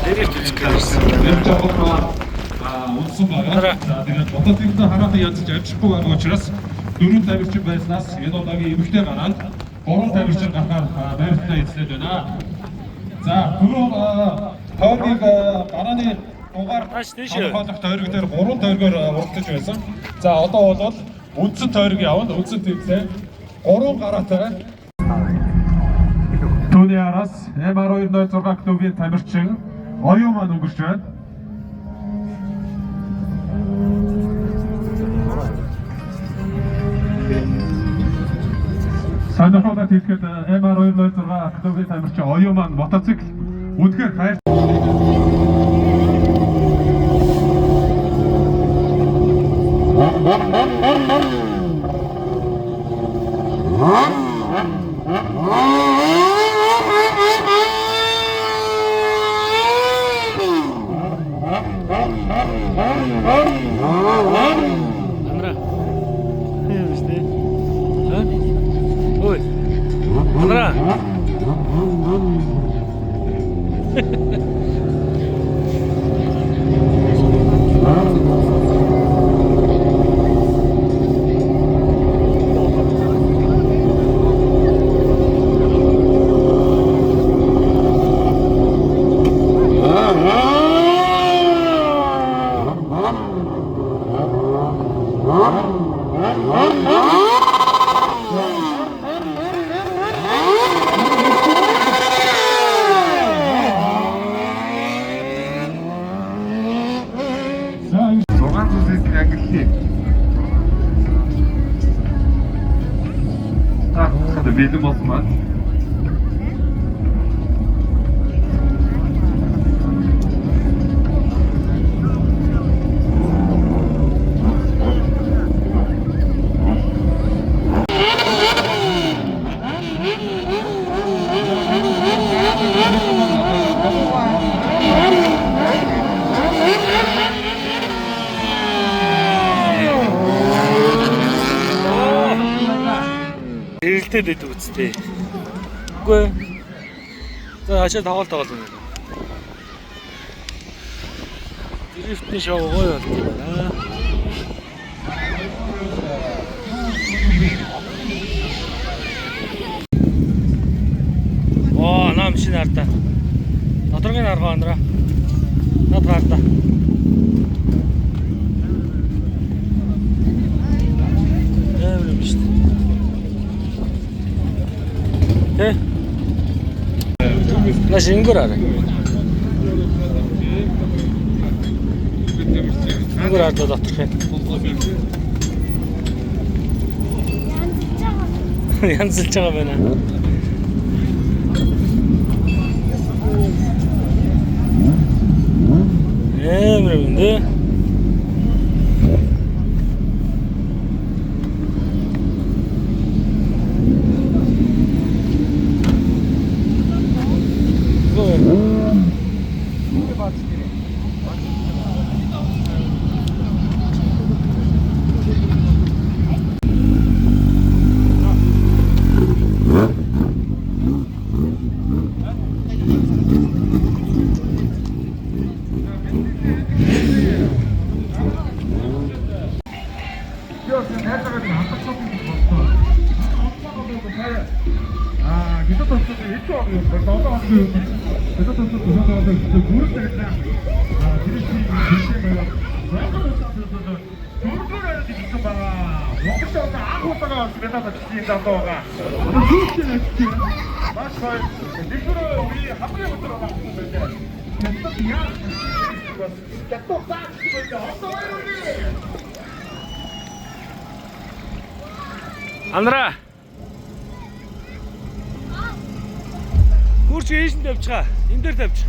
дэрэвт үзэх гэсэн. Унсан байгаа. За тэгээд мотоциклд харахад ядаж амжихгүй байгаа учраас 4 тамирчин байснаас энэ удаагийн эмэгтэй гараад 3 тамирчин гарахаар байртаа эзлэж байна. За түрүү тойргийг гарааны дугаар хамгаалах тойрог дээр 3 тойргоор урагдаж байсан. За одоо бол үндсэн тойрог явна. Үндсэн төвлөө 3 гараатай. Түүний араас MR206 клубын тамирчин оюун маань өнгөрч байна. Санахад хэлэхэд MR206 клубын тамирчин оюун маань мотоцикл үнэхээр хайр. Bildin basma. Дэд үстэй. Үгүй. За ачаа тоглолт байна. Дрифтний шоу гоё байна. Оо, нам шинэ ардаа. Доторгийн арга андраа. Над гардаа. Эврэм шүү дээ. На шингураар. Шингураар дотор хэн. Янзлж байгаа байна. Эмрэмдэ. Андра. Гүрч ээшин тавьчихаа. Энд дээр тавьчих.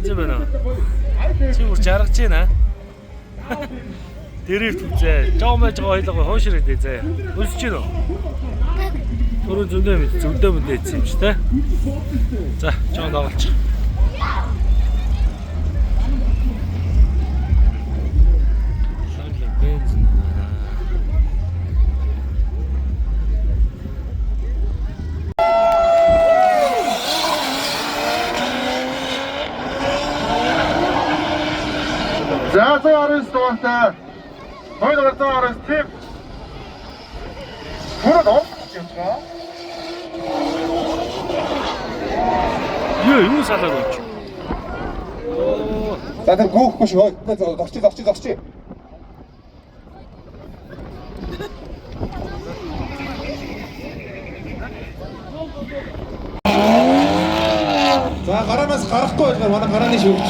За байна. Чи бүр жаргаж байна. Дэрэг үзээ. Жомож байгаа хоёлоо хуушраад дээ заа. Өсөж гин үү? Түрүү зөндөө мэдээсэн юм чи тэ. За, жоо доголч. За 119 дугаартай. Хоёр 119 тийм. Бүрд орчих юм байна. Юу салаад байна? За тэр гүүхгүй шүү. Зогчи. За гараанаас гарахгүй байлгаар манай гарааны шүүгч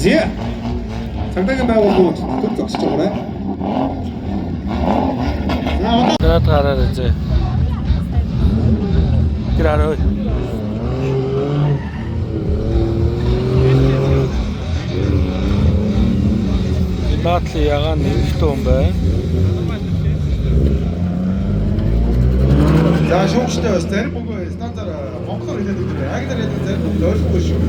Зэ. Цагдаагийн байгууллагууд төр зогсож байгаа. Град гараад зэ. Град. Наатли ягаан нэмэлтэн юм байна. За шүүгчтэй бас зарим бүгд стандарт монголоор хэлээд өгдөг. Англиар хэлээд зарим бүгд ойлгохгүй шүү.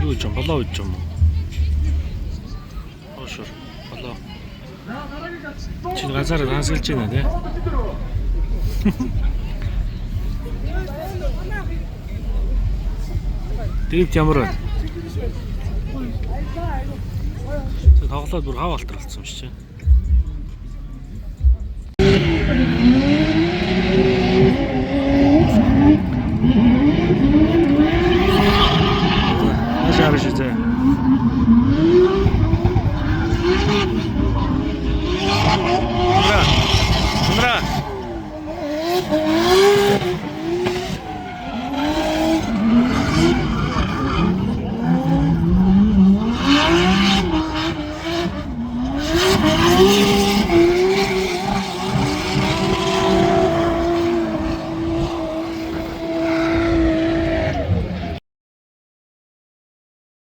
Юу ч юм болоо гэж юм уу? Ошор болоо. Чин газар хансгалж байна тий. Дэвт ямар байна? Тоглоод бүр хав алтралцсан юм шиг.